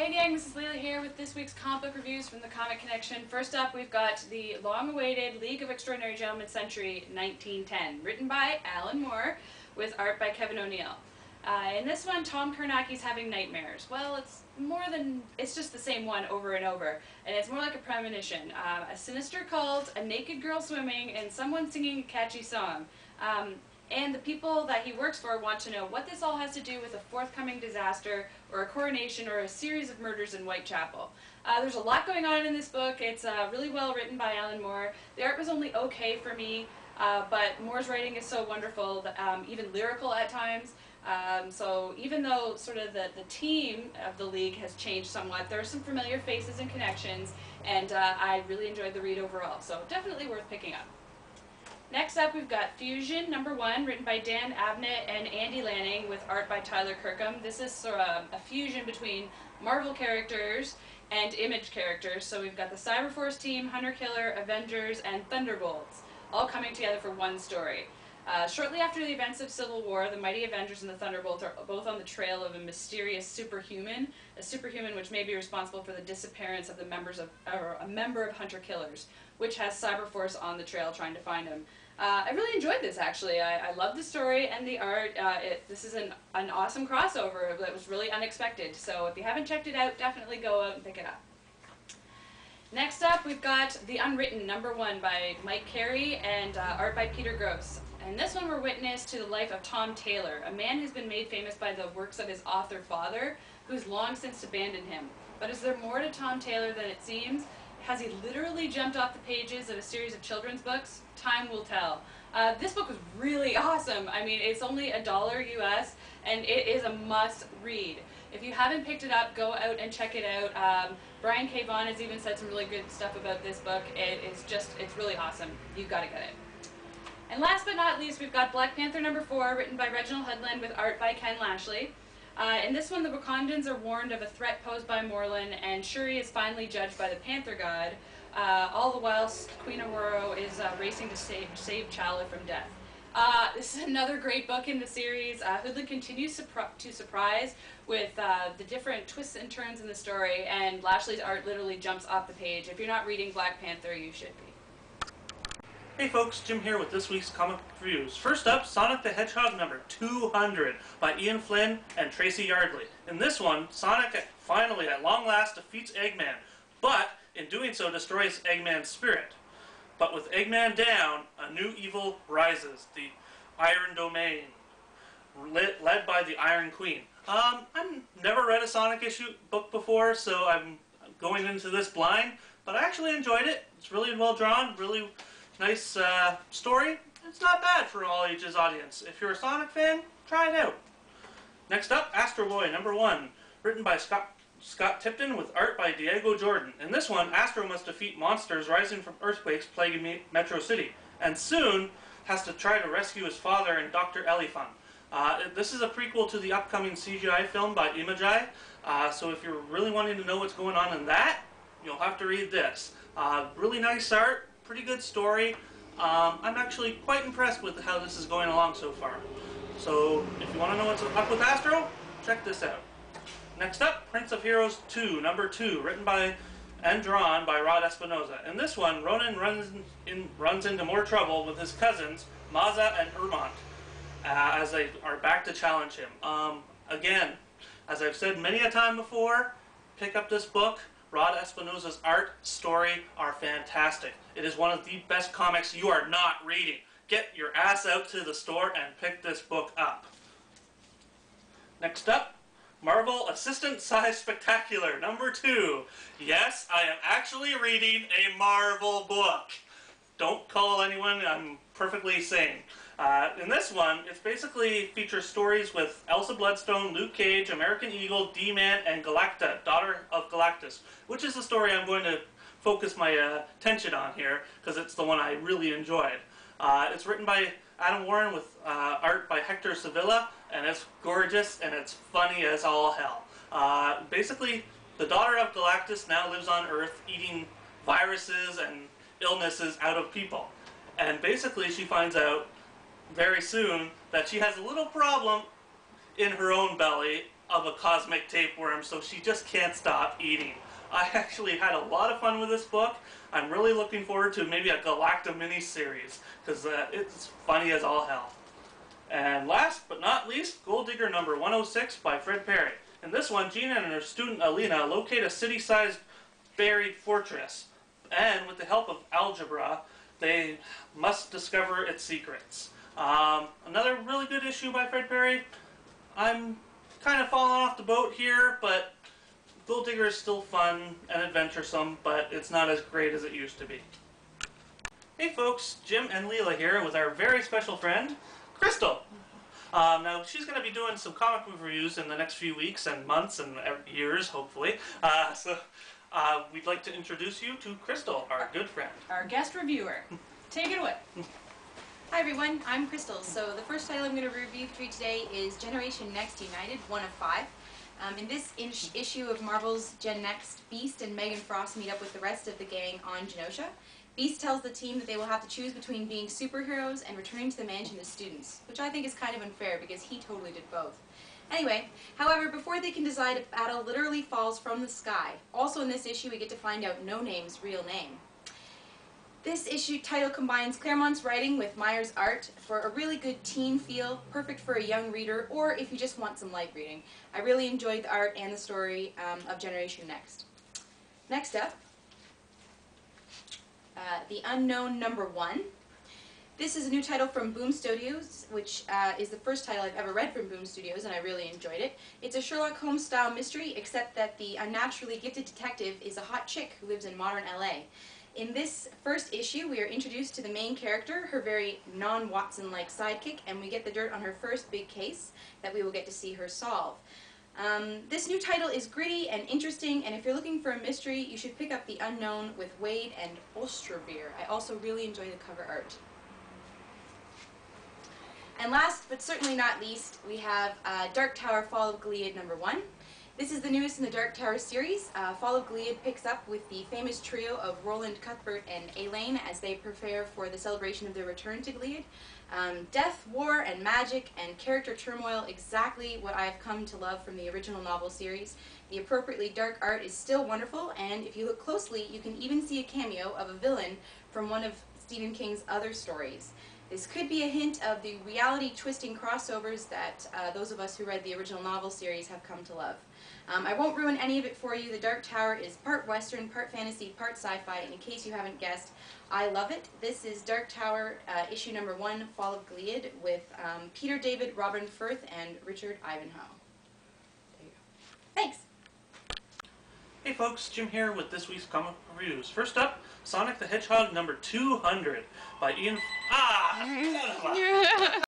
Hey gang, this is Leila here with this week's comic book reviews from the Comic Connection. First up, we've got the long-awaited League of Extraordinary Gentlemen Century 1910, written by Alan Moore with art by Kevin O'Neill. In this one, Tom Karnaki's having nightmares. Well, it's just the same one over and over, and it's more like a premonition. A sinister cult, a naked girl swimming, and someone singing a catchy song. And the people that he works for want to know what this all has to do with a forthcoming disaster, or a coronation, or a series of murders in Whitechapel. There's a lot going on in this book. It's really well written by Alan Moore. The art was only okay for me, but Moore's writing is so wonderful, that, even lyrical at times. So even though sort of the team of the League has changed somewhat, there are some familiar faces and connections, and I really enjoyed the read overall, so definitely worth picking up. Next up, we've got Fusion #1, written by Dan Abnett and Andy Lanning, with art by Tyler Kirkham. This is sort of a fusion between Marvel characters and Image characters. So we've got the Cyberforce team, Hunter Killer, Avengers, and Thunderbolts, all coming together for one story. Shortly after the events of Civil War, the mighty Avengers and the Thunderbolts are both on the trail of a mysterious superhuman, a superhuman which may be responsible for the disappearance of a member of Hunter Killer's, which has Cyberforce on the trail trying to find him. I really enjoyed this, actually. I love the story and the art. This is an awesome crossover that was really unexpected, so if you haven't checked it out, definitely go out and pick it up. Next up, we've got The Unwritten #1 by Mike Carey and art by Peter Gross. In this one, we're witness to the life of Tom Taylor, a man who's been made famous by the works of his author father, who's long since abandoned him. But is there more to Tom Taylor than it seems? Has he literally jumped off the pages of a series of children's books? Time will tell. This book was really awesome. I mean, it's only $1 US, and it is a must-read. If you haven't picked it up, go out and check it out. Brian K. Vaughan has even said some really good stuff about this book. It's really awesome. You've got to get it. And last but not least, we've got Black Panther #4, written by Reginald Hudlin with art by Ken Lashley. In this one, the Wakandans are warned of a threat posed by Morlun, and Shuri is finally judged by the Panther God, all the while Queen Aurora is racing to save T'Challa from death. This is another great book in the series. Hudlin continues to surprise with the different twists and turns in the story, and Lashley's art literally jumps off the page. If you're not reading Black Panther, you should be. Hey folks, Jim here with this week's comic reviews. First up, Sonic the Hedgehog #200 by Ian Flynn and Tracy Yardley. In this one, Sonic finally at long last defeats Eggman, but in doing so destroys Eggman's spirit. But with Eggman down, a new evil rises, the Iron Domain, led by the Iron Queen. I've never read a Sonic book before, so I'm going into this blind, but I actually enjoyed it. It's really well drawn, really nice story. It's not bad for all ages audience. If you're a Sonic fan, try it out. Next up, Astro Boy #1, written by Scott Tipton with art by Diego Jordan. In this one, Astro must defeat monsters rising from earthquakes plaguing Metro City, and soon has to try to rescue his father and Dr. Elephant. This is a prequel to the upcoming CGI film by Imagi, so if you're really wanting to know what's going on in that, you'll have to read this. Really nice art, pretty good story. I'm actually quite impressed with how this is going along so far. So if you want to know what's up with Astro, check this out. Next up, Prince of Heroes 2, #2, written by and drawn by Rod Espinosa. In this one, Ronan runs into more trouble with his cousins, Maza and Urmont, as they are back to challenge him. Again, as I've said many a time before, pick up this book. Rod Espinosa's art, story are fantastic. It is one of the best comics you are not reading. Get your ass out to the store and pick this book up. Next up, Marvel Assistant Size Spectacular #2. Yes, I am actually reading a Marvel book. Don't call anyone, I'm perfectly sane. In this one, it basically features stories with Elsa Bloodstone, Luke Cage, American Eagle, D-Man, and Galacta, daughter of Galactus, which is the story I'm going to focus my attention on here, because it's the one I really enjoyed. It's written by Adam Warren with art by Hector Sevilla, and it's gorgeous and it's funny as all hell. Basically, the daughter of Galactus now lives on Earth eating viruses and illnesses out of people. And basically she finds out very soon that she has a little problem in her own belly of a cosmic tapeworm, so she just can't stop eating. I actually had a lot of fun with this book. I'm really looking forward to maybe a Galacta mini-series, because it's funny as all hell. And last but not least, Gold Digger number 106 by Fred Perry. In this one, Gina and her student Alina locate a city-sized buried fortress, and with the help of algebra, they must discover its secrets. Another really good issue by Fred Perry. I'm kind of falling off the boat here, but Gold Digger is still fun and adventuresome, but it's not as great as it used to be. Hey folks, Jim and Leila here with our very special friend, Crystal. Now, she's going to be doing some comic book reviews in the next few weeks and months and years, hopefully. So we'd like to introduce you to Crystal, our good friend. Our guest reviewer. Take it away. Hi everyone, I'm Crystal. So the first title I'm going to review for you today is Genext United 1 of 5. In this issue of Marvel's Genext, Beast and Megan Frost meet up with the rest of the gang on Genosha. Beast tells the team that they will have to choose between being superheroes and returning to the mansion as students, which I think is kind of unfair because he totally did both. Anyway, however, before they can decide, a battle literally falls from the sky. Also in this issue, we get to find out No Name's real name. This issue title combines Claremont's writing with Meyer's art for a really good teen feel, perfect for a young reader, or if you just want some light reading. I really enjoyed the art and the story of Generation Next. Next up, The Unknown number 1. This is a new title from Boom Studios, which is the first title I've ever read from Boom Studios, and I really enjoyed it. It's a Sherlock Holmes style mystery, except that the unnaturally gifted detective is a hot chick who lives in modern LA. In this first issue, we are introduced to the main character, her very non-Watson-like sidekick, and we get the dirt on her first big case that we will get to see her solve. This new title is gritty and interesting, and if you're looking for a mystery, you should pick up The Unknown with Wade and Osterbeer. I also really enjoy the cover art. And last, but certainly not least, we have Dark Tower Fall of Gilead number 1. This is the newest in the Dark Tower series. Fall of Gilead picks up with the famous trio of Roland, Cuthbert, and Elaine as they prepare for the celebration of their return to Gilead. Death, war, and magic, and character turmoil, exactly what I've come to love from the original novel series. The appropriately dark art is still wonderful, and if you look closely, you can even see a cameo of a villain from one of Stephen King's other stories. This could be a hint of the reality-twisting crossovers that those of us who read the original novel series have come to love. I won't ruin any of it for you. The Dark Tower is part Western, part fantasy, part sci-fi, and in case you haven't guessed, I love it. This is Dark Tower issue number 1, Fall of Gilead, with Peter David, Robin Firth, and Richard Ivanhoe. There you go. Thanks! Hey folks, Jim here with this week's comic reviews. First up, Sonic the Hedgehog number 200 by Ian...